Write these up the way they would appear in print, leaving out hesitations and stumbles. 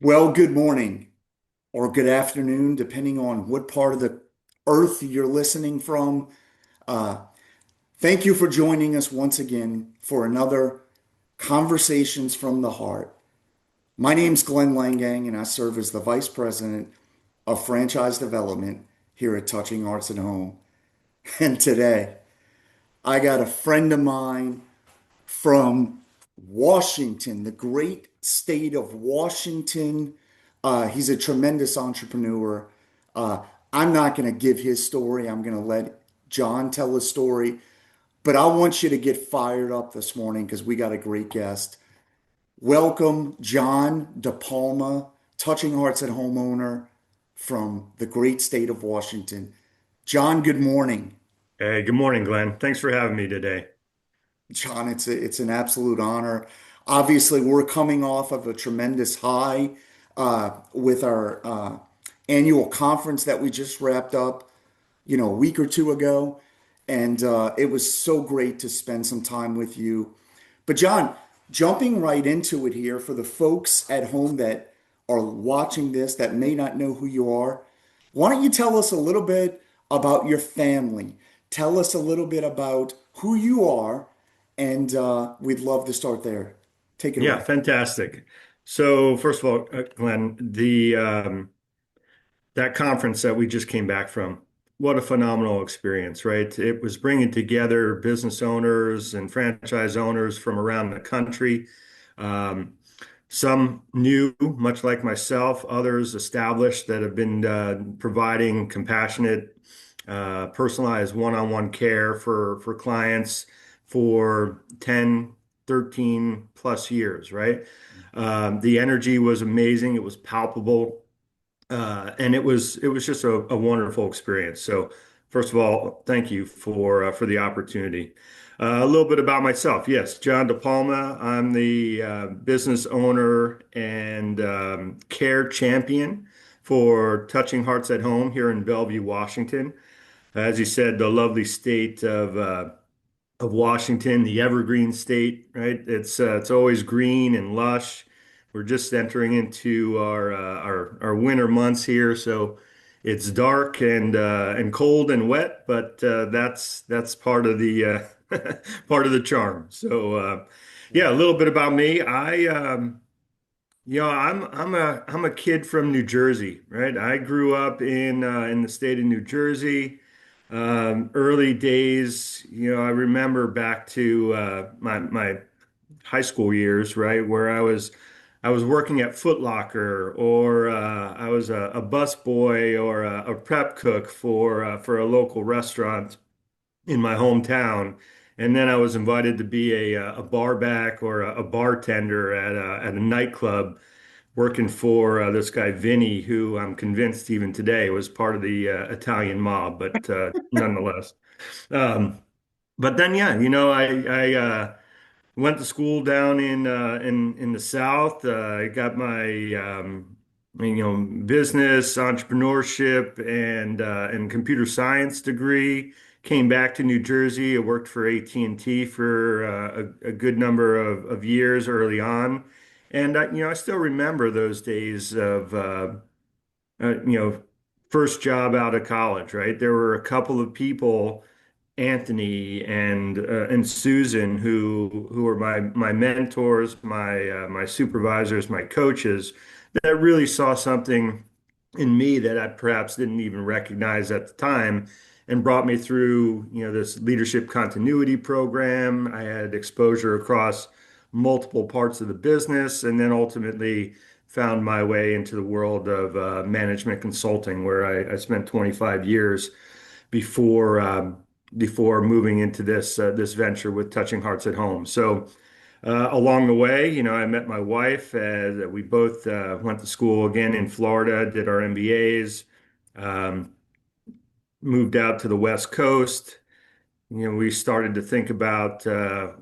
Well, good morning or good afternoon, depending on what part of the earth you're listening from. Uh, Thank you for joining us once again for another Conversations from the Heart. My name's Glenn Leingang, and I serve as the Vice President of Franchise Development here at Touching Arts at Home. And today, I got a friend of mine from Washington, the great state of Washington. He's a tremendous entrepreneur. Uh, I'm not going to give his story. I'm going to let John tell his story. But I want you to get fired up this morning because we got a great guest. Welcome, John DePalma, Touching Hearts at Homeowner from the great state of Washington. John, good morning. Hey, good morning, Glenn. Thanks for having me today. John, it's an absolute honor. Obviously, we're coming off of a tremendous high with our annual conference that we just wrapped up, a week or two ago, and it was so great to spend some time with you. But John, jumping right into it here for the folks at home that are watching this that may not know who you are, why don't you tell us a little bit about your family? Tell us a little bit about who you are, and we'd love to start there. Take it Yeah, away. fantastic. So, first of all, Glenn, the that conference that we just came back from, what a phenomenal experience, right? It was bringing together business owners and franchise owners from around the country. Um, some new, much like myself, others established that have been providing compassionate, personalized one-on-one care for clients for 10, 13 plus years, right? The energy was amazing. It was palpable. And it was just a wonderful experience. So first of all, thank you for the opportunity. A little bit about myself. Yes, John DePalma. I'm the business owner and care champion for Touching Hearts at Home here in Bellevue, Washington. As you said, the lovely state of Washington, the evergreen state, right? It's always green and lush. We're just entering into our winter months here, so it's dark and cold and wet, but that's part of the part of the charm. So yeah, a Wow. little bit about me. I'm a kid from New Jersey, right? I grew up in the state of New Jersey. Early days, I remember back to my high school years, right, where I was working at Foot Locker, or I was a bus boy or a prep cook for a local restaurant in my hometown. And then I was invited to be a bar back or a bartender at a nightclub working for this guy Vinny, who I'm convinced even today was part of the Italian mob, but nonetheless. Um, but then, yeah, I went to school down in the South. I got my business, entrepreneurship, and computer science degree. Came back to New Jersey. I worked for AT&T for a good number of years early on, and I still remember those days of uh, you know first job out of college. Right, there were a couple of people, Anthony and Susan, who were my mentors, my supervisors, my coaches, that really saw something in me that I perhaps didn't even recognize at the time, and brought me through this leadership continuity program. I had exposure across multiple parts of the business, and then ultimately found my way into the world of management consulting, where I spent 25 years before before moving into this venture with Touching Hearts at Home. So along the way, I met my wife. We both went to school again in Florida, did our MBAs, um, moved out to the West Coast. We started to think about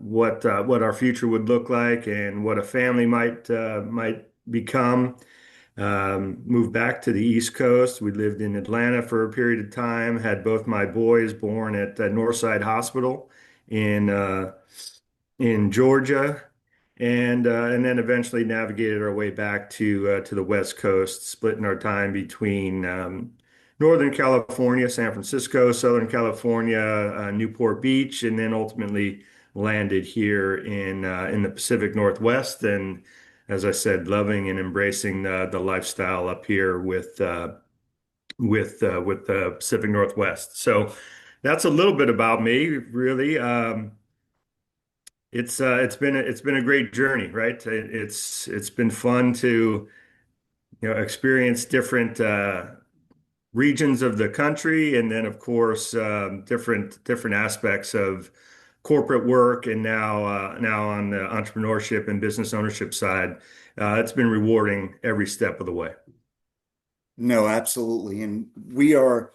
what our future would look like and what a family might become. Moved back to the East Coast. We lived in Atlanta for a period of time, had both my boys born at Northside Hospital in in Georgia. and then eventually navigated our way back to the West Coast, splitting our time between Northern California, San Francisco, Southern California, Newport Beach, and then ultimately landed here in the Pacific Northwest. And as I said, loving and embracing the lifestyle up here with the Pacific Northwest. So that's a little bit about me, really. It's been a great journey, right? It's been fun to experience different regions of the country, and then of course different aspects of corporate work, and now on the entrepreneurship and business ownership side, it's been rewarding every step of the way. No, absolutely. And we are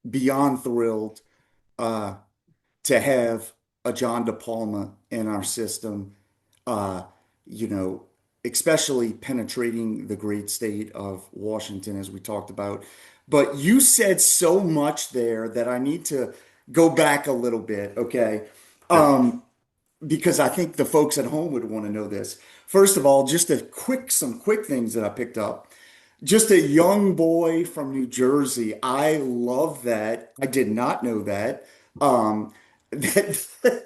beyond thrilled uh, to have a John DePalma in our system, uh, you know, especially penetrating the great state of Washington, as we talked about. But you said so much there that I need to go back a little bit, okay? Sure. Um, because I think the folks at home would want to know this. First of all, some quick things that I picked up. Just a young boy from New Jersey. I love that. I did not know that. That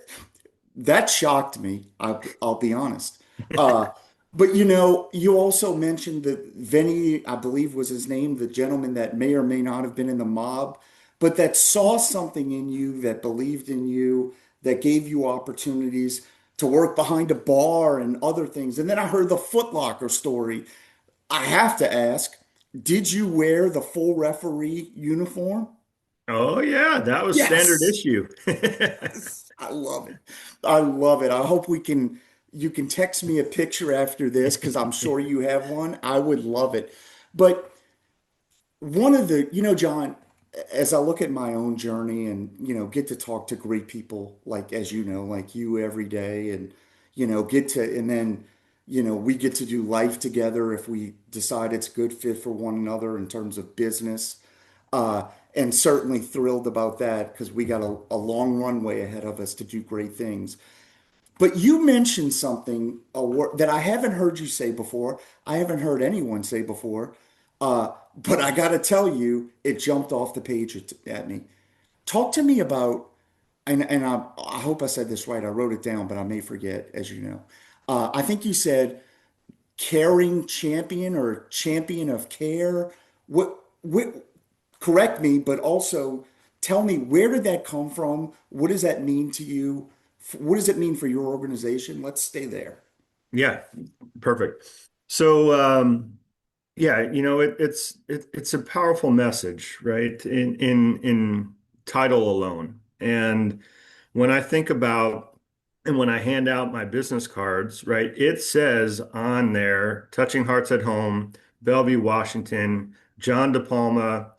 that shocked me. I'll be honest. Uh, but you also mentioned that Vinny, I believe was his name, the gentleman that may or may not have been in the mob, but that saw something in you, that believed in you, that gave you opportunities to work behind a bar and other things. And then I heard the Foot Locker story. I have to ask, did you wear the full referee uniform? Oh yeah, that was standard Yes. issue. Yes. I love it. I love it. I hope you can text me a picture after this because I'm sure you have one. I would love it. But one of the, John, as I look at my own journey and, get to talk to great people like, as you know, like you every day and, and then, we get to do life together if we decide it's a good fit for one another in terms of business. Uh, and certainly thrilled about that because we got a long runway ahead of us to do great things. But you mentioned something a word that I haven't heard you say before. I haven't heard anyone say before. But I got to tell you, it jumped off the page at me. Talk to me about, and I hope I said this right. I wrote it down, but I may forget, as you know. I think you said caring champion or champion of care. What, correct me, but also tell me, where did that come from? What does that mean to you? What does it mean for your organization? Let's stay there. Yeah, perfect. So yeah, it's a powerful message, right? In title alone. And when I think about and when I hand out my business cards, right, it says on there, Touching Hearts at Home, Bellevue, Washington, John DePalma,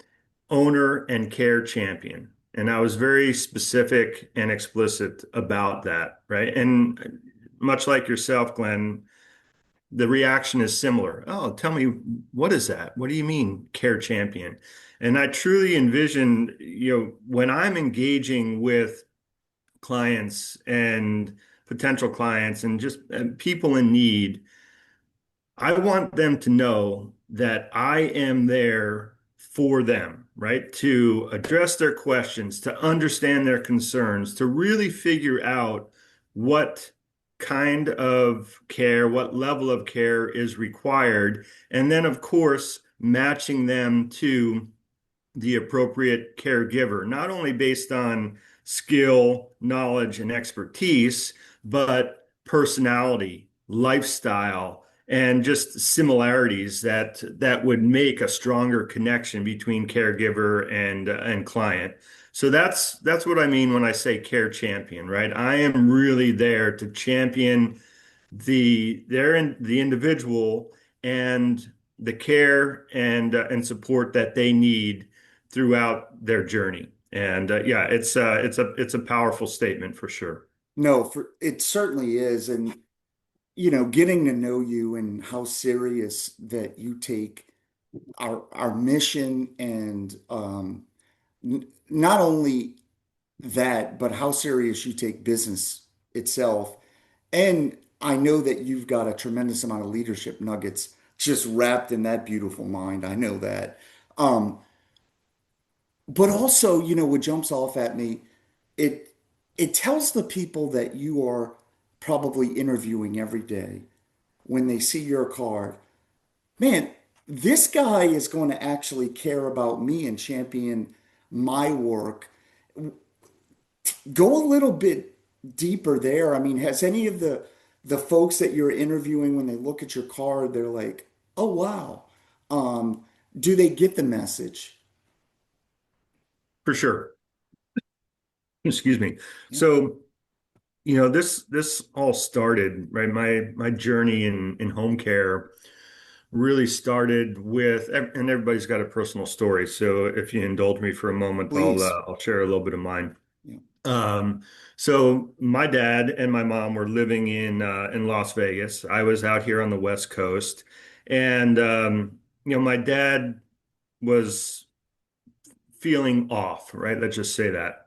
owner and care champion. And I was very specific and explicit about that, right? And much like yourself, Glenn, the reaction is similar. Oh, tell me, what is that? What do you mean, care champion? And I truly envision, when I'm engaging with clients and potential clients and just people in need, I want them to know that I am there for them, right? To address their questions, to understand their concerns, to really figure out what kind of care, what level of care is required. And then, of course, matching them to the appropriate caregiver, not only based on skill, knowledge, and expertise, but personality, lifestyle, and just similarities that would make a stronger connection between caregiver and client. So that's what I mean when I say care champion, right? I am really there to champion the individual and the care and support that they need throughout their journey. And yeah, it's a powerful statement for sure. No, it certainly is. And, getting to know you and how serious that you take our mission and not only that, but how serious you take business itself. And I know that you've got a tremendous amount of leadership nuggets just wrapped in that beautiful mind. I know that. Um, but also, what jumps off at me, it it tells the people that you are probably interviewing every day when they see your card, man, this guy is going to actually care about me and champion my work. Go a little bit deeper there. I mean, has any of the folks that you're interviewing, when they look at your card, they're like, "Oh wow." Um, do they get the message? For sure. Excuse me. Yeah. So, this all started, right? My journey in home care really started with, and everybody's got a personal story. So if you indulge me for a moment, Please. I'll share a little bit of mine. Yeah. Um, so my dad and my mom were living in Las Vegas. I was out here on the West Coast, and my dad was feeling off, right? Let's just say that.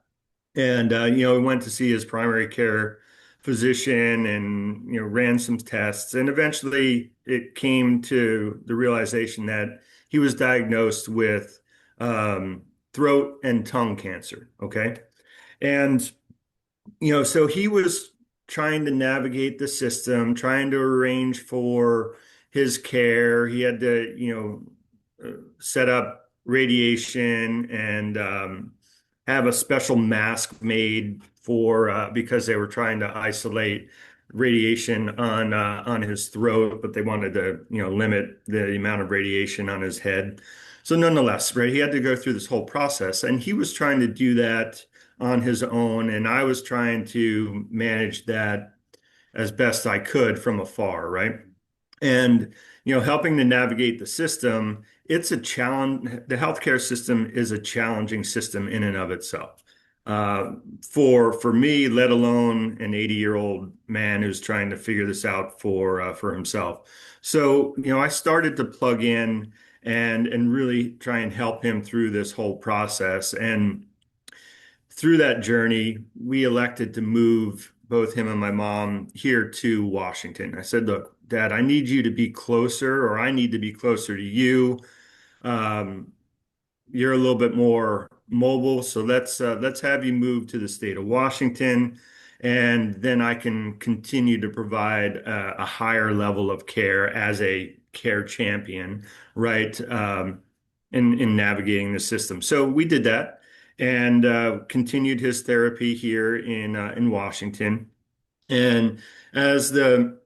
And we went to see his primary care physician and ran some tests, and eventually it came to the realization that he was diagnosed with throat and tongue cancer. Okay. And so he was trying to navigate the system, trying to arrange for his care. He had to, set up radiation and have a special mask made for because they were trying to isolate radiation on his throat, but they wanted to, limit the amount of radiation on his head. So nonetheless, right, he had to go through this whole process, and he was trying to do that on his own, and I was trying to manage that as best I could from afar, right? And helping to navigate the system, it's a challenge. The healthcare system is a challenging system in and of itself. Uh, for me, let alone an 80-year-old man who's trying to figure this out for himself. So, I started to plug in and really try and help him through this whole process. And through that journey, we elected to move both him and my mom here to Washington. I said, look, Dad, I need you to be closer, or I need to be closer to you. Um, you're a little bit more mobile, so let's have you move to the state of Washington, and then I can continue to provide a higher level of care as a care champion, right? In navigating the system. So we did that and continued his therapy here in Washington. And as the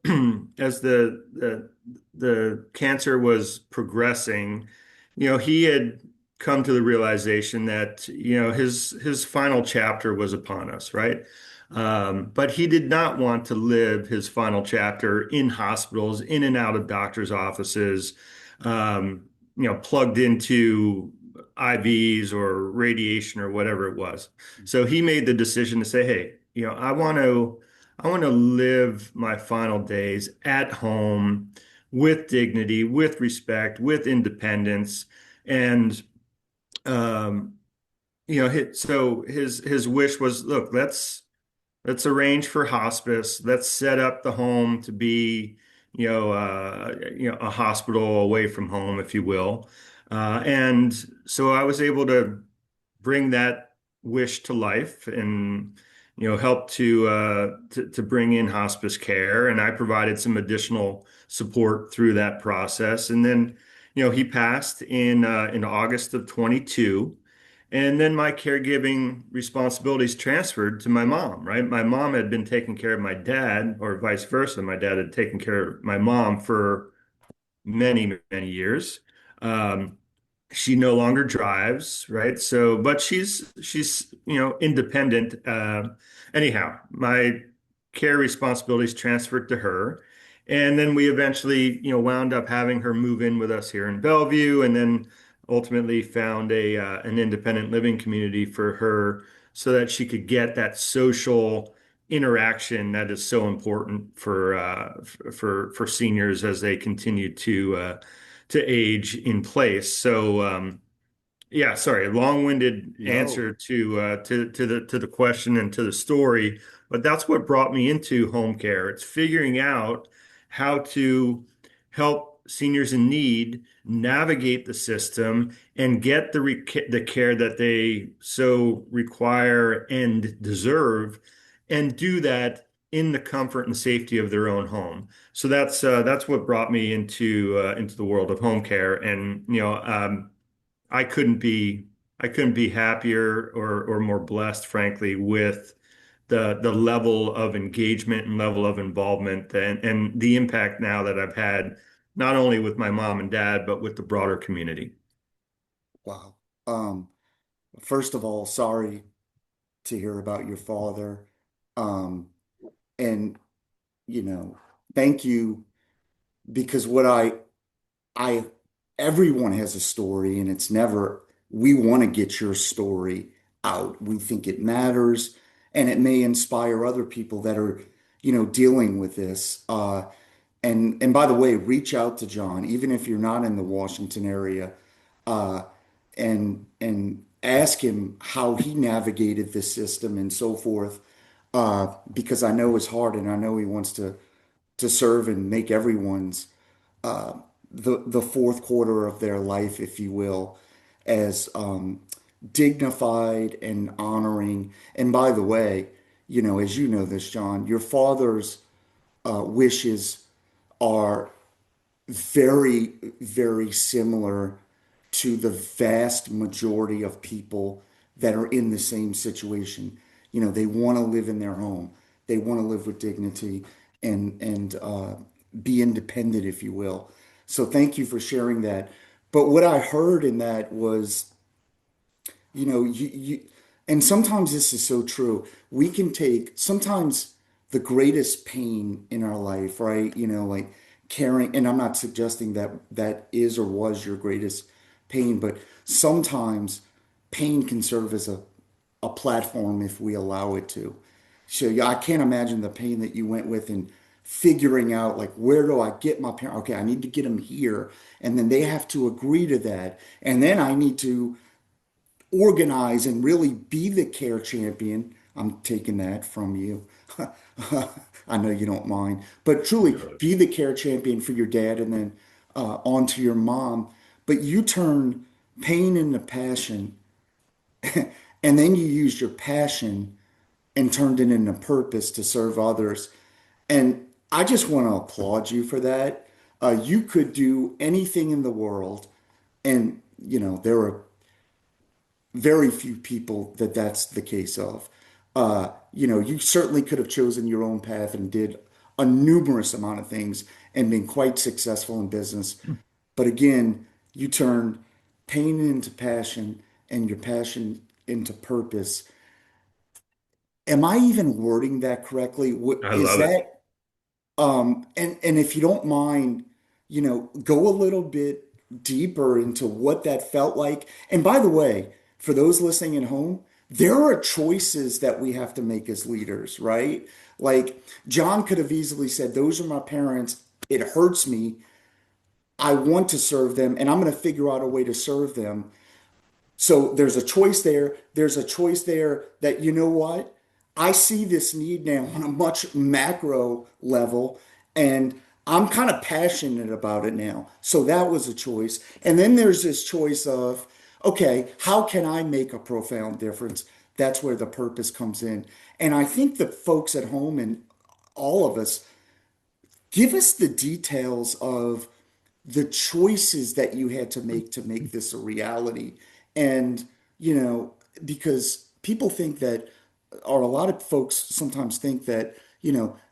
as the cancer was progressing, he had come to the realization that, his final chapter was upon us, right? But he did not want to live his final chapter in hospitals, in and out of doctors' offices, plugged into IVs or radiation or whatever it was. So he made the decision to say, hey, I want to live my final days at home with dignity, with respect, with independence. And um, so his wish was, look, let's arrange for hospice. Let's set up the home to be, a hospital away from home, if you will. And so I was able to bring that wish to life and help to bring in hospice care, and I provided some additional support through that process. And then he passed in August of 22, and then my caregiving responsibilities transferred to my mom, right? My mom had been taking care of my dad, or vice versa. My dad had taken care of my mom for many, many years. Um, she no longer drives, right? So, but she's independent. Anyhow, my care responsibilities transferred to her, and then we eventually wound up having her move in with us here in Bellevue, and then ultimately found a an independent living community for her so that she could get that social interaction that is so important for seniors as they continue to age in place. So Yeah, sorry, long-winded No. answer to the question and to the story, but that's what brought me into home care. It's figuring out how to help seniors in need navigate the system and get the care that they so require and deserve, and do that in the comfort and safety of their own home. So that's what brought me into the world of home care, and I couldn't be I couldn't be happier or more blessed, frankly, with the level of engagement and level of involvement and the impact now that I've had not only with my mom and dad, but with the broader community. Wow. Um, First of all, sorry to hear about your father. Um, and you know, thank you because I everyone has a story and it's never we want to get your story out. We think it matters and it may inspire other people that are, dealing with this. And by the way, reach out to John, even if you're not in the Washington area, uh, and ask him how he navigated the system and so forth. Because I know it's hard and I know he wants to serve and make everyone's uh, the fourth quarter of their life, if you will, as dignified and honoring. And by the way, as you know this, John, your father's wishes are very, very similar to the vast majority of people that are in the same situation. They want to live in their home. They want to live with dignity and be independent, if you will. So thank you for sharing that. But what I heard in that was and sometimes this is so true. We can take sometimes the greatest pain in our life, right? Like caring, and I'm not suggesting that that is or was your greatest pain, but sometimes pain can serve as a platform if we allow it to. So yeah, I can't imagine the pain that you went with in figuring out like where do I get my parent? Okay, I need to get them here, and then they have to agree to that, and then I need to organize and really be the care champion. I'm taking that from you. I know you don't mind, but truly Yeah. be the care champion for your dad and then on to your mom. But you turn pain into passion, and then you used your passion and turned it into purpose to serve others. And I just want to applaud you for that. You could do anything in the world, and there are very few people that that's the case of. You certainly could have chosen your own path and did a numerous amount of things and been quite successful in business. But again, you turned pain into passion and your passion into purpose. Am I even wording that correctly? What I is love it. that? And if you don't mind, go a little bit deeper into what that felt like. And by the way, for those listening at home, there are choices that we have to make as leaders, right? Like John could have easily said, "Those are my parents. It hurts me. I want to serve them, and I'm going to figure out a way to serve them." So there's a choice there. There's a choice there that, you know what? I see this need now on a much macro level, and I'm kind of passionate about it now. So that was a choice. And then there's this choice of, okay, how can I make a profound difference? That's where the purpose comes in. And I think the folks at home and all of us, give us the details of the choices that you had to make this a reality. And, you know, because people think that, or a lot of folks sometimes think that,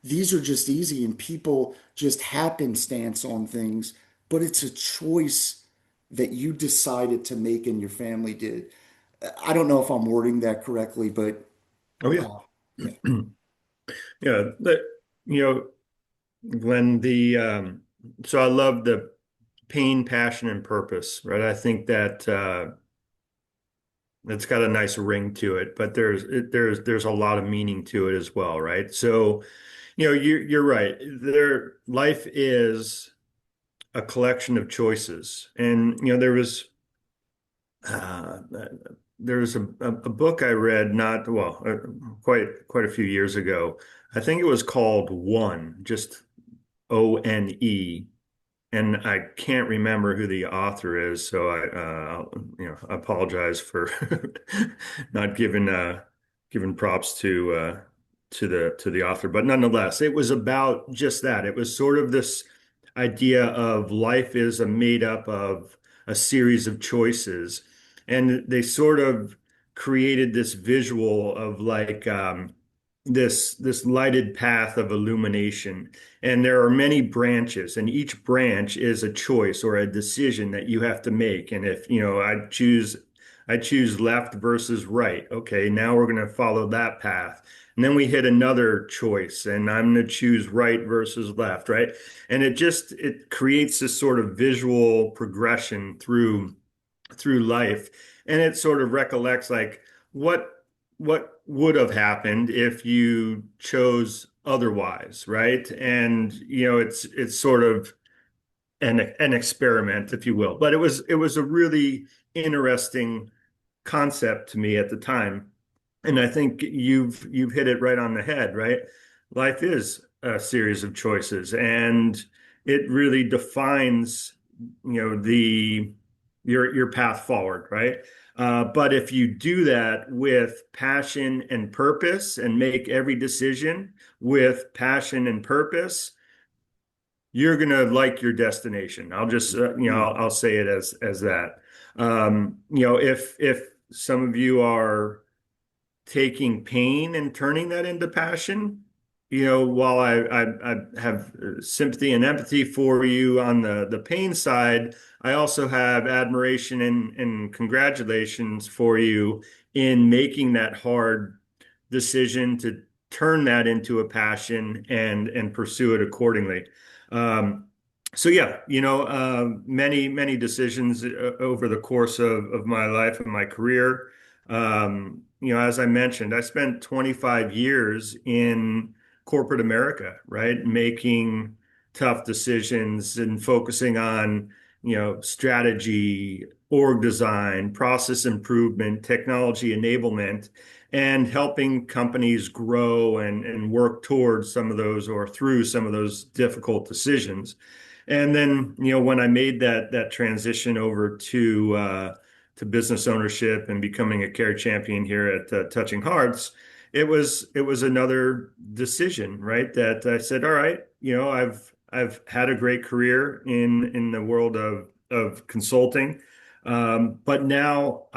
these are just easy and people just happenstance on things, but it's a choice that you decided to make and your family did. I don't know if I'm wording that correctly, but Oh yeah. uh, yeah. Yeah, you know, Glenn, the so I love the pain, passion, and purpose, right? I think that it's got a nice ring to it, but there's a lot of meaning to it as well, right? So, you're right. Life is a collection of choices, and there was uh, there's a book I read not well quite a few years ago. I think it was called One, just ONE, and I can't remember who the author is, so I apologize for not giving props to the author. But nonetheless, it was about just that. It was sort of this idea of life is a made up of a series of choices, and they sort of created this visual of like this lighted path of illumination, and there are many branches, and each branch is a choice or a decision that you have to make. And if, I choose left versus right. Okay, now we're going to follow that path. And then we hit another choice, and I'm going to choose right versus left, right? And it creates this sort of visual progression through life, and it sort of recollects like what would have happened if you chose otherwise, right? And it's sort of an experiment, if you will. But it was a really interesting concept to me at the time. And I think you've hit it right on the head, right? Life is a series of choices, and it really defines, the your path forward, right? But if you do that with passion and purpose and make every decision with passion and purpose, you're gonna like your destination. I'll just I'll say it as that. If some of you are taking pain and turning that into passion, while I have sympathy and empathy for you on the pain side, I also have admiration and congratulations for you in making that hard decision to turn that into a passion and pursue it accordingly. Um, so yeah, many decisions over the course of my life and my career. As I mentioned, I spent 25 years in corporate America, right? Making tough decisions and focusing on, strategy, org design, process improvement, technology enablement, and helping companies grow and work towards some of those or through some of those difficult decisions. And then, when I made that transition over to business ownership and becoming a care champion here at Touching Hearts, it was another decision, right? That I said, all right, I've had a great career in the world of consulting, but now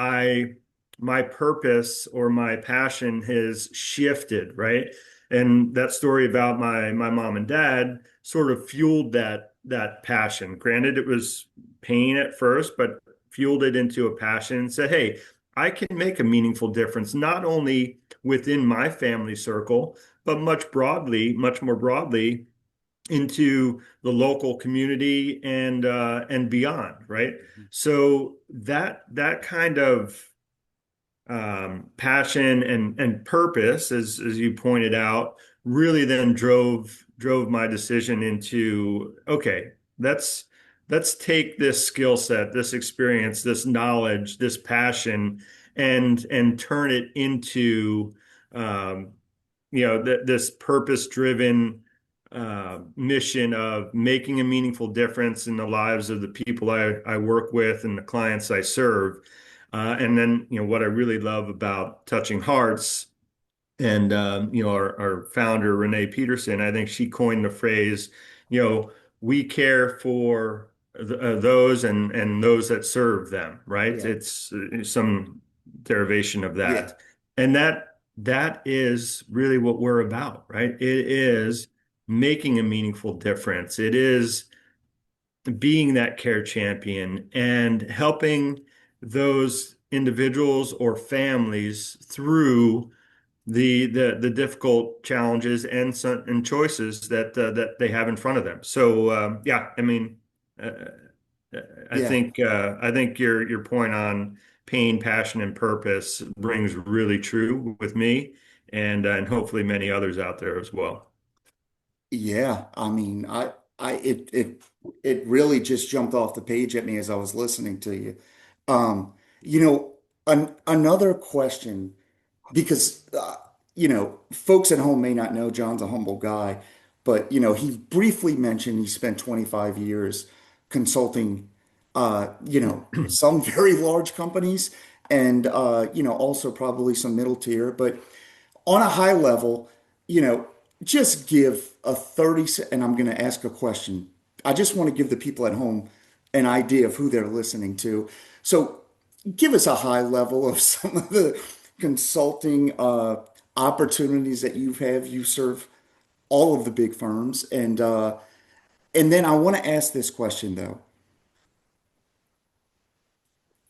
my purpose or my passion has shifted, right? And that story about my mom and dad sort of fueled that passion. Granted, it was pain at first, but fueled it into a passion and said, hey, I can make a meaningful difference, not only within my family circle, but much more broadly into the local community and beyond, right? So that kind of passion and purpose, as you pointed out, really then drove my decision into, okay, let's let's take this skill set, this experience, this knowledge, this passion, and turn it into this purpose-driven mission of making a meaningful difference in the lives of the people I work with and the clients I serve. And then, what I really love about Touching Hearts and, our founder, Renee Peterson, I think she coined the phrase, we care for those and those that serve them, right? Yeah. It's some derivation of Yeah. that. And that is really what we're about, right? It is making a meaningful difference. It is being that care champion and helping those individuals or families through the difficult challenges and choices that they have in front of them. So yeah, I mean, uh, Yeah. I think your point on pain, passion, and purpose rings really true with me, and hopefully many others out there as well. Yeah. I mean, it really just jumped off the page at me as I was listening to you. Um, You know, another question, because folks at home may not know John's a humble guy, but he briefly mentioned he spent 25 years consulting, some very large companies and also probably some middle tier, but on a high level, you know, just give a 30 and I'm going to ask a question. I just want to give the people at home an idea of who they're listening to. So give us a high level of some of the consulting opportunities that you have. You serve all of the big firms, and then I want to ask this question though: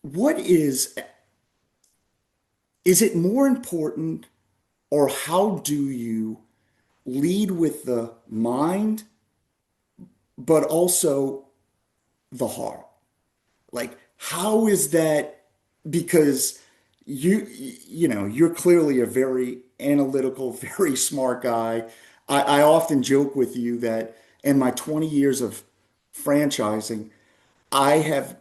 What is it more important, or how do you lead with the mind, but also the heart? Like, how is that? Because you're clearly a very analytical, very smart guy. I often joke with you that in my 20 years of franchising, I have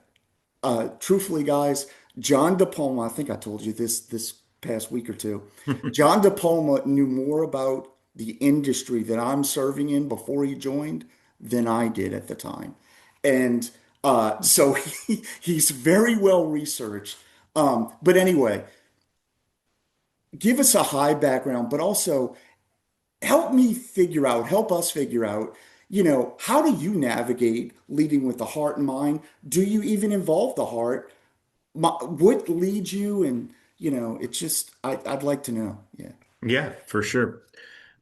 truthfully, guys, John DePalma, I think I told you this past week or two. John DePalma knew more about the industry that I'm serving in before he joined than I did at the time. And so he's very well researched. But anyway, give us a high background, but also help us figure out, how do you navigate leading with the heart and mind? Do you even involve the heart? What leads you? And, it's just, I'd like to know. Yeah. Yeah, for sure.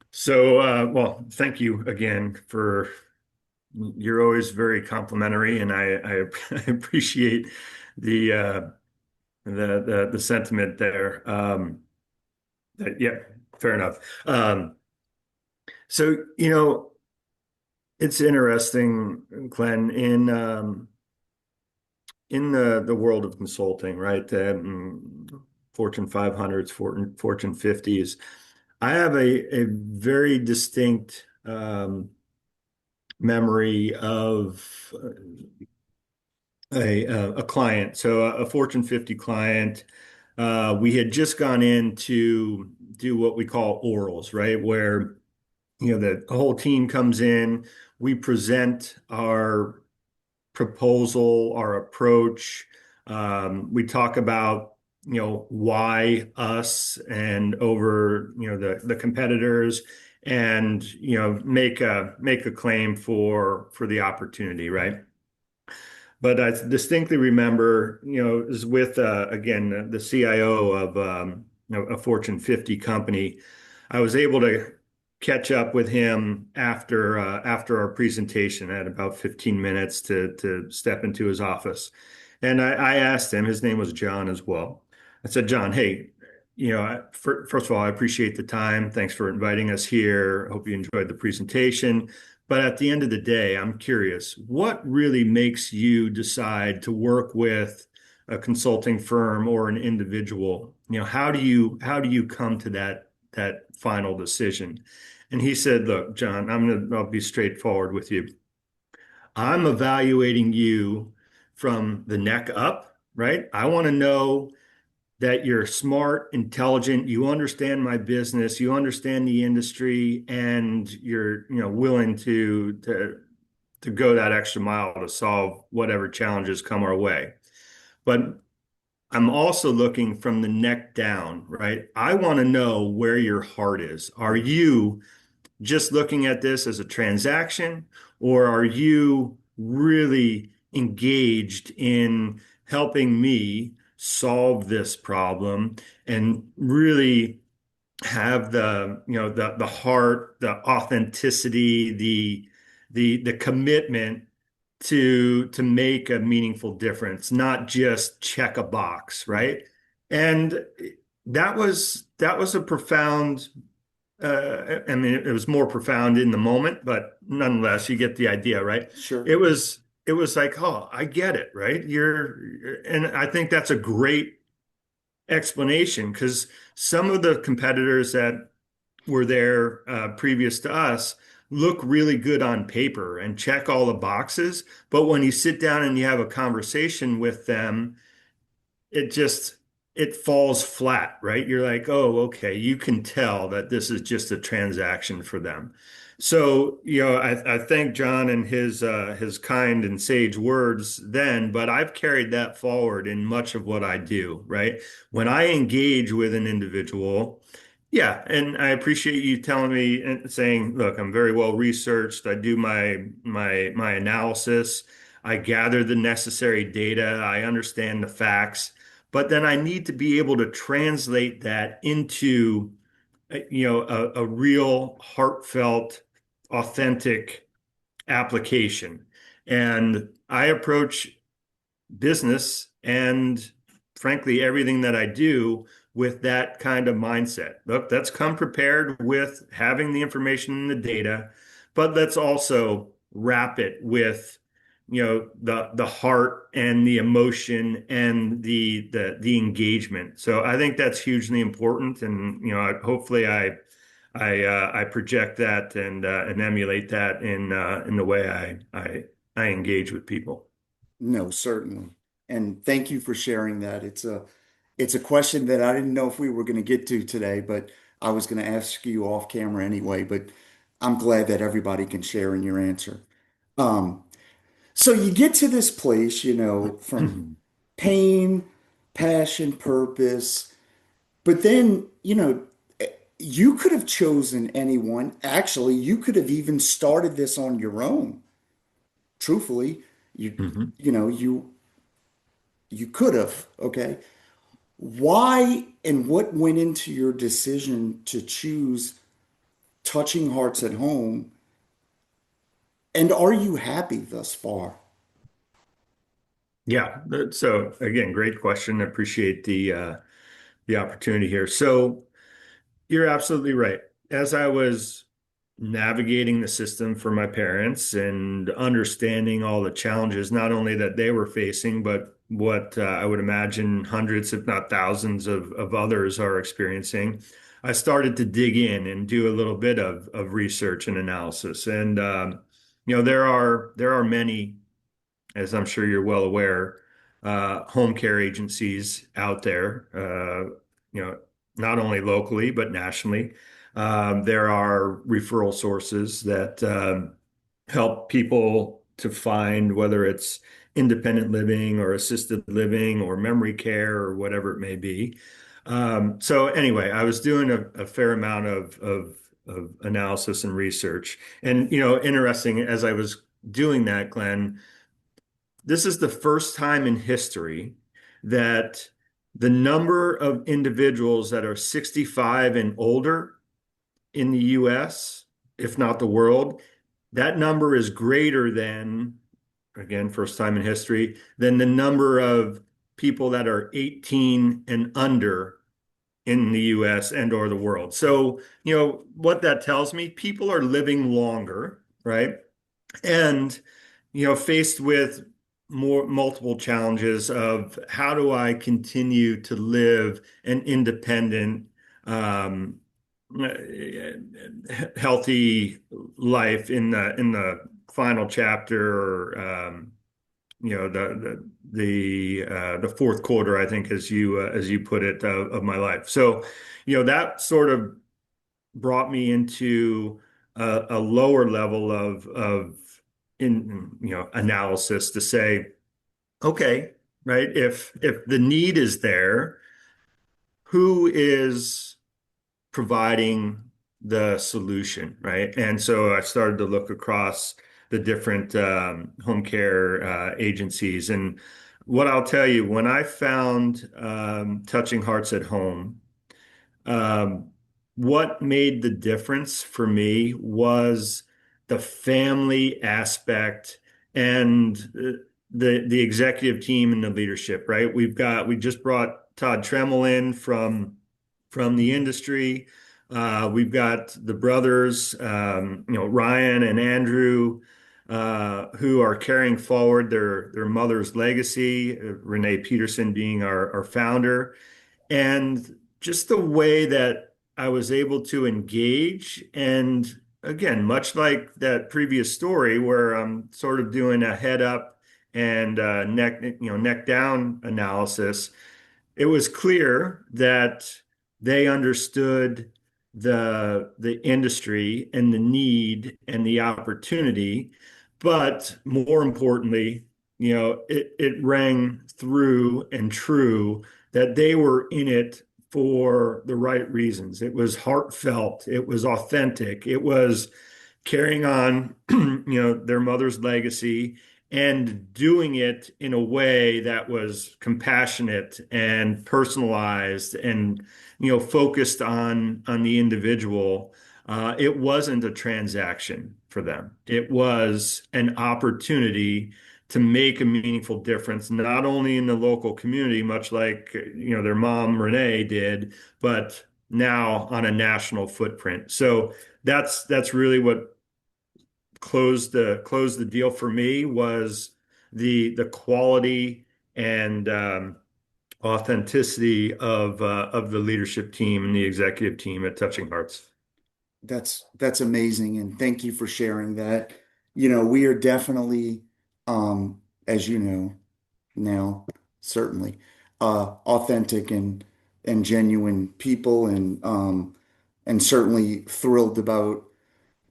So, well, thank you again for you're always very complimentary, and I I appreciate the the sentiment there. Yeah, fair enough. So, it's interesting, Glenn, in the world of consulting, right? Fortune 500s, Fortune 50s. I have a very distinct memory of a client, so a Fortune 50 client. We had just gone in to do what we call orals, right? Where the whole team comes in, we present our proposal, our approach. We talk about, why us and over, the competitors, and make a claim for the opportunity, right? But I distinctly remember, it was with again the CIO of a Fortune 50 company. I was able to catch up with him after our presentation. I had about 15 minutes to step into his office, and I asked him. His name was John as well. I said, John, hey, first of all, I appreciate the time. Thanks for inviting us here. Hope you enjoyed the presentation. But at the end of the day, I'm curious, what really makes you decide to work with a consulting firm or an individual? How do you come to that final decision? And he said, look, John, I'll be straightforward with you. I'm evaluating you from the neck up, right? I want to know that you're smart, intelligent, you understand my business, you understand the industry, and you're, willing to go that extra mile to solve whatever challenges come our way. But I'm also looking from the neck down, right? I want to know where your heart is. Are you just looking at this as a transaction, or are you really engaged in helping me solve this problem and really have the heart, the authenticity, the commitment to make a meaningful difference, not just check a box, right? And that was a profound I mean, it was more profound in the moment, but nonetheless, you get the idea, right? Sure. It was like, oh, I get it, right? And I think that's a great explanation because some of the competitors that were there previous to us look really good on paper and check all the boxes, but when you sit down and you have a conversation with them, it just it falls flat, right? You're like, oh, okay, you can tell that this is just a transaction for them. So, I thank John and his kind and sage words then, but I've carried that forward in much of what I do, right? When I engage with an individual, yeah, and I appreciate you telling me and saying, look, I'm very well researched. I do my analysis. I gather the necessary data. I understand the facts, but then I need to be able to translate that into a real heartfelt, authentic application. And I approach business and frankly everything that I do with that kind of mindset. Look, that's come prepared with having the information and the data, but let's also wrap it with the heart and the emotion and the engagement. So I think that's hugely important, and hopefully I project that and emulate that in the way I engage with people. No, certainly. And thank you for sharing that. It's a question that I didn't know if we were going to get to today, but I was going to ask you off camera anyway, but I'm glad that everybody can share in your answer. Um, so you get to this place, from pain, passion, purpose, but then, you could have chosen anyone. Actually, you could have even started this on your own. Truthfully, you Mhm. you know, you could have, okay? Why and what went into your decision to choose Touching Hearts at Home? And are you happy thus far? Yeah. So again, great question. I appreciate the opportunity here. So you're absolutely right. As I was navigating the system for my parents and understanding all the challenges, not only that they were facing, but what I would imagine hundreds, if not thousands of others are experiencing, I started to dig in and do a little bit of research and analysis. And there are many, as I'm sure you're well aware, home care agencies out there, not only locally, but nationally. There are referral sources that help people to find whether it's independent living or assisted living or memory care or whatever it may be. So anyway, I was doing a fair amount of analysis and research. And, interesting, as I was doing that, Glenn, this is the first time in history that the number of individuals that are 65 and older in the US, if not the world, that number is greater than, again, first time in history, than the number of people that are 18 and under in the US and or the world. So, what that tells me, people are living longer, right? And, faced with more multiple challenges of how do I continue to live an independent, um, healthy life in the final chapter, or the fourth quarter, I think, as you put it, of my life. So, that sort of brought me into a lower level of in analysis to say, okay, right, if the need is there, who is providing the solution, right? And so I started to look across the different home care agencies. And what I'll tell you, when I found Touching Hearts at Home, um, what made the difference for me was the family aspect and the executive team and the leadership, right? We just brought Todd Tremmel in from the industry. We've got the brothers, Ryan and Andrew, who are carrying forward their mother's legacy, Renee Peterson being our founder. And just the way that I was able to engage, and again, much like that previous story where I'm sort of doing a head up and neck down analysis, it was clear that they understood the industry and the need and the opportunity, but more importantly, it rang through and true that they were in it for the right reasons. It was heartfelt, it was authentic, it was carrying on, their mother's legacy and doing it in a way that was compassionate and personalized and, focused on the individual. It wasn't a transaction for them. It was an opportunity to make a meaningful difference, not only in the local community, much like, their mom Renee did, but now on a national footprint. So that's really what closed the deal for me was the quality and authenticity of the leadership team and the executive team at Touching Hearts. That's amazing, and thank you for sharing that. You know, we are definitely, as you know now, certainly, authentic and genuine people, and certainly thrilled about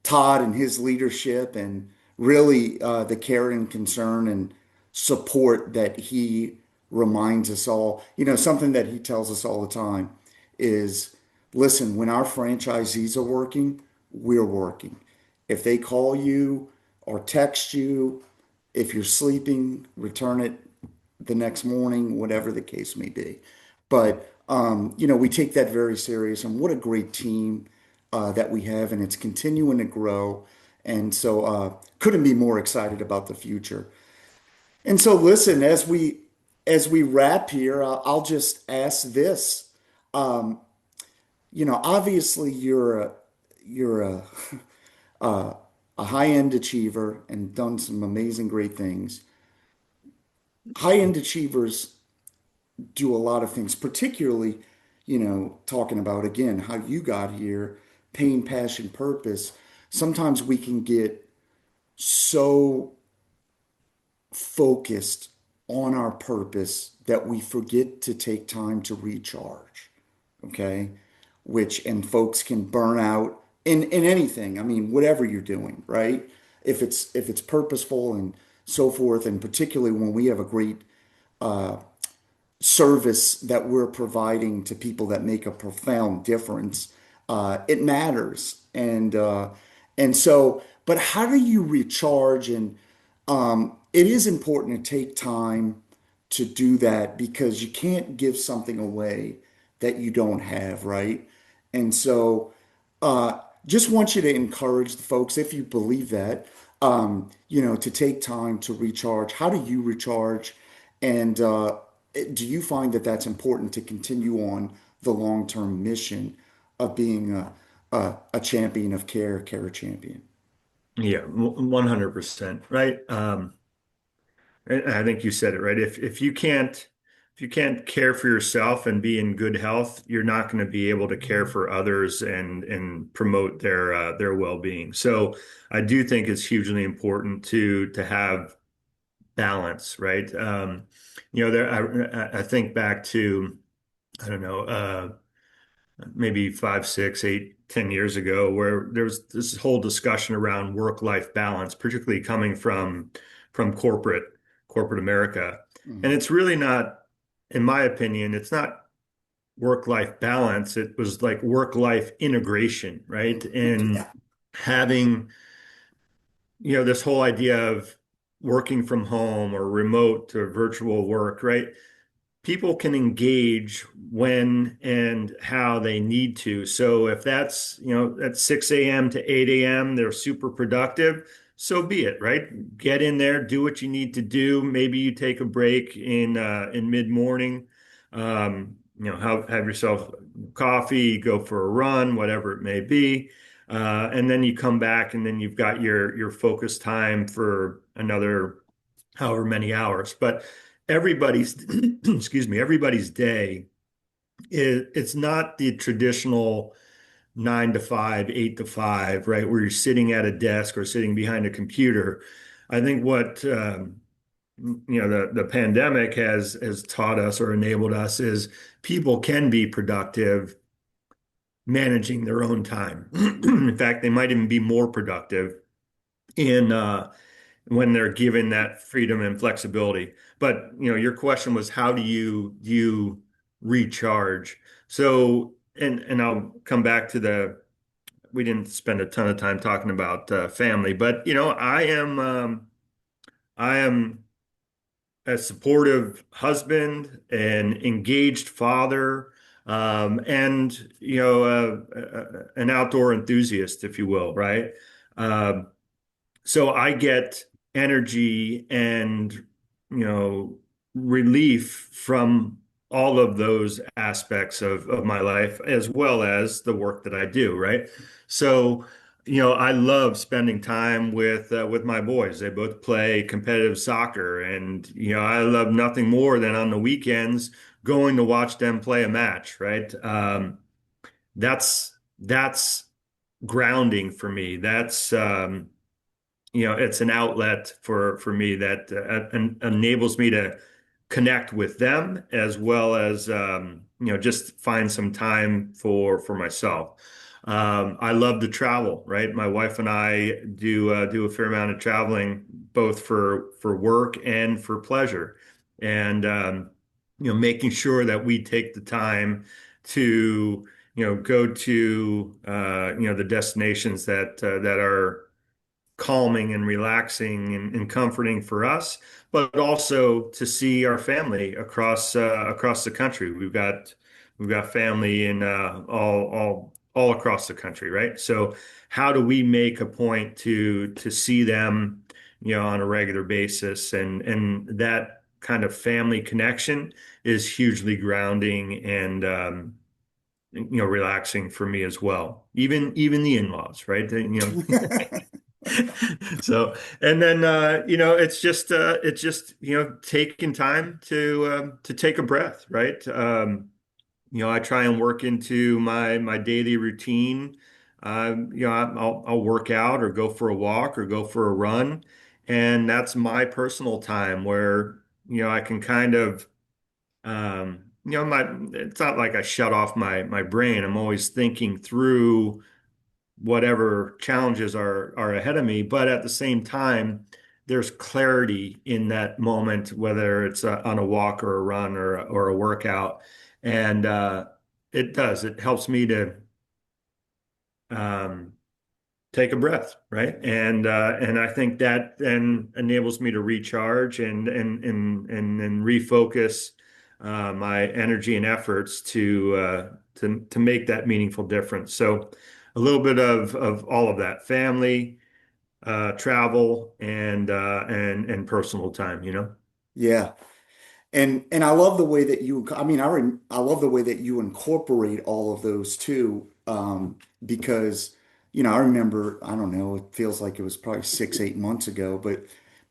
Todd and his leadership and really the care and concern and support that he reminds us all. You know, something that he tells us all the time is, listen, when our franchisees are working, we're working. If they call you or text you, if you're sleeping, return it the next morning, whatever the case may be. But you know, we take that very serious, and what a great team that we have, and it's continuing to grow. And so, couldn't be more excited about the future. And so, listen, as we wrap here, I'll just ask this. Um, you know, obviously, you're a, a high-end achiever and done some amazing, great things. High-end achievers do a lot of things, particularly, you know, talking about again how you got here, pain, passion, purpose. Sometimes we can get so focused on our purpose that we forget to take time to recharge. Okay. Which, and folks can burn out in anything. I mean, whatever you're doing, right? If it's purposeful and so forth, and particularly when we have a great service that we're providing to people that make a profound difference, it matters. And so, but how do you recharge? And it is important to take time to do that because you can't give something away that you don't have, right? And so, just want you to encourage the folks, if you believe that, you know, to take time to recharge. How do you recharge? And do you find that that's important to continue on the long-term mission of being a champion of care, care champion? Yeah, 100%, right? And I think you said it right. If you can't care for yourself and be in good health, you're not going to be able to care for others and promote their well-being. So I do think it's hugely important to have balance, right? I think back to, I don't know, maybe 5, 6, 8, 10 years ago, where there was this whole discussion around work-life balance, particularly coming from corporate America. And Mhm. it's really not, in my opinion, it's not work-life balance. It was like work-life integration, right? And Yeah. having, this whole idea of working from home or remote or virtual work, right? People can engage when and how they need to. So if that's, at 6 a.m. to 8 a.m., they're super productive, so be it, right? Get in there, do what you need to do. Maybe you take a break in mid-morning, have yourself coffee, go for a run, whatever it may be. And then you come back and then you've got your focus time for another however many hours. But everybody's excuse me, everybody's day it's not the traditional 9 to 5, 8 to 5, right, where you're sitting at a desk or sitting behind a computer. I think what the pandemic has taught us or enabled us is people can be productive managing their own time. In fact, they might even be more productive in when they're given that freedom and flexibility. But your question was, how do you recharge? So, and I'll come back to we didn't spend a ton of time talking about family, but I am a supportive husband, an engaged father, and an outdoor enthusiast, if you will, right? Um, so I get energy and, relief from all of those aspects of my life, as well as the work that I do, right? So, I love spending time with my boys. They both play competitive soccer, and, I love nothing more than on the weekends going to watch them play a match, right? That's grounding for me. It's an outlet for me that enables me to connect with them, as well as just find some time for myself. I love to travel, right? My wife and I do a fair amount of traveling, both for work and for pleasure, and making sure that we take the time to go to the destinations that are calming and relaxing and comforting for us, but also to see our family across the country. We've got family in all across the country, right? So how do we make a point to see them, on a regular basis? And that kind of family connection is hugely grounding and relaxing for me as well. Even the in-laws, right? So, and then it's just taking time to take a breath, right? I try and work into my daily routine. I'll work out or go for a walk or go for a run, and that's my personal time where I can kind of my it's not like I shut off my brain. I'm always thinking through whatever challenges are ahead of me. But at the same time, there's clarity in that moment, whether it's on a walk or a run or a workout. And it helps me to um, take a breath, right? And I think that then enables me to recharge and refocus my energy and efforts to make that meaningful difference. So a little bit of all of that: family, travel, and personal time, Yeah. And I love the way that I mean, I love the way that you incorporate all of those too, because, I remember, I don't know, it feels like it was probably 6, 8 months ago, but,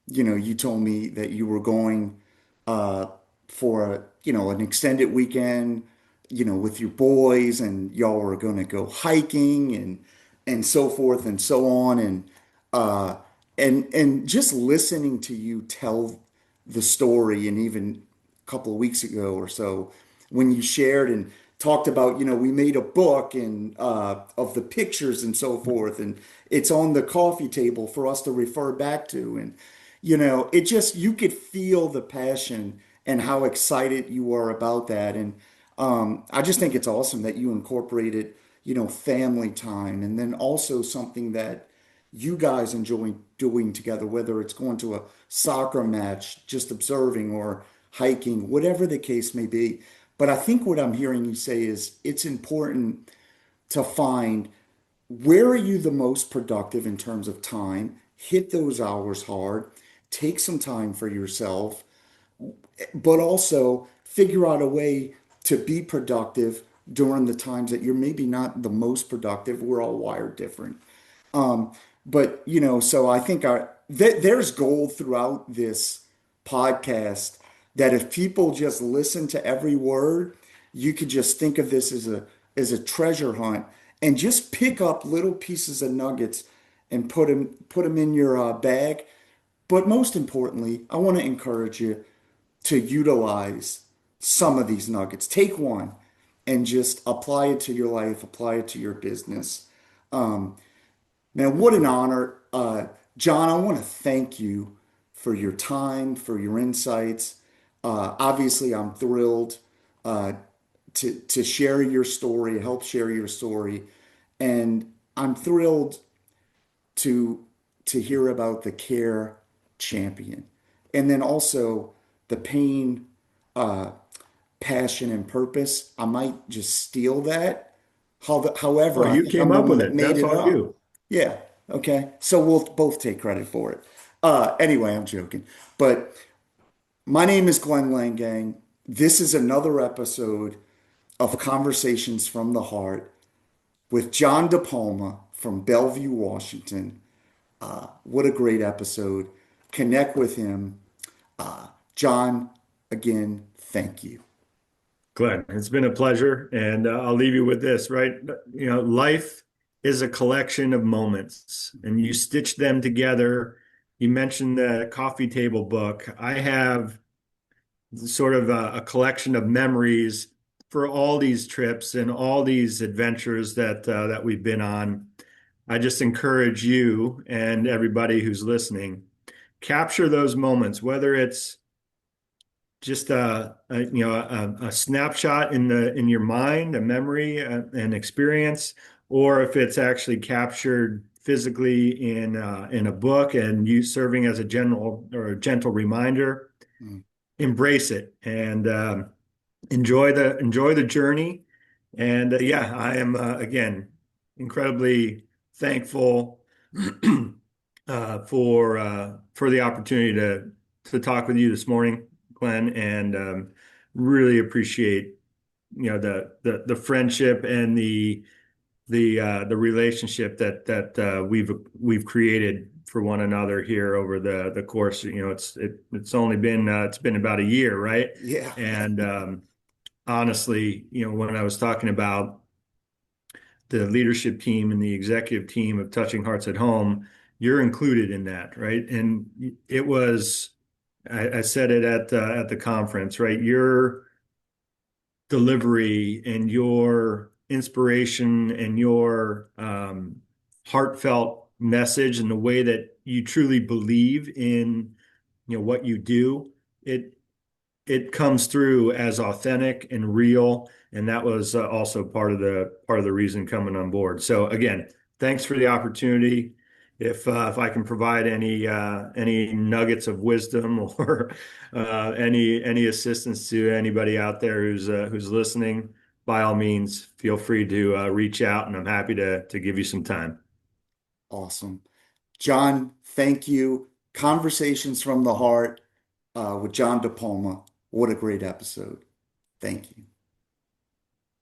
you told me that you were going, uh, for an extended weekend, with your boys, and y'all were going to go hiking and so forth and so on. Uh, and just listening to you tell the story, and even a couple of weeks ago or so, when you shared and talked about, we made a book and of the pictures and so forth, and it's on the coffee table for us to refer back to. And it just, you could feel the passion and how excited you are about that. And I just think it's awesome that you incorporated, family time, and then also something that you guys enjoy doing together, whether it's going to a soccer match, just observing, or hiking, whatever the case may be. But I think what I'm hearing you say is it's important to find, where are you the most productive in terms of time, hit those hours hard, take some time for yourself, but also figure out a way to be productive during the times that you're maybe not the most productive. We're all wired different. But so I think there's gold throughout this podcast, that if people just listen to every word, you could just think of this as a treasure hunt, and just pick up little pieces of nuggets and put them in your bag. But most importantly, I want to encourage you to utilize some of these nuggets. Take one and just apply it to your life, apply it to your business. Um, Man, what an honor. John, I want to thank you for your time, for your insights. Obviously, I'm thrilled uh, to share your story, help share your story, and I'm thrilled to hear about the care champion, and then also the pain, uh, passion, and purpose. I might just steal that. Oh, However, I you think came I'm the up one with that it. made That's it all up. you. Yeah. Okay. So we'll both take credit for it. Anyway, I'm joking. But my name is Glenn Leingang. This is another episode of Conversations from the Heart with John DePalma from Bellevue, Washington. What a great episode. Connect with him. John, again, thank you. Glenn, it's been a pleasure, and I'll leave you with this, right? Life is a collection of moments, and you stitch them together. You mentioned the coffee table book. I have sort of a collection of memories for all these trips and all these adventures that we've been on. I just encourage you and everybody who's listening, capture those moments, whether it's just a snapshot in your mind, a memory, an experience, or if it's actually captured physically in a book and you serving as a general or a gentle reminder, Mm. embrace it and enjoy the journey. And yeah, I am again incredibly thankful for the opportunity to talk with you this morning, Glenn, and really appreciate the friendship and the relationship that we've created for one another here over the course. It's only been it's been about a year, right? Yeah. And honestly, when I was talking about the leadership team and the executive team of Touching Hearts at Home, you're included in that, right? And it was, I said it at the conference, right? Your delivery and your inspiration and your heartfelt message and the way that you truly believe in what you do, it it comes through as authentic and real, and that was also part of the reason coming on board. So again, thanks for the opportunity. If I can provide any nuggets of wisdom or any assistance to anybody out there who's listening, by all means, feel free to reach out, and I'm happy to give you some time. Awesome. John, thank you. Conversations from the Heart with John DePalma. What a great episode. Thank you.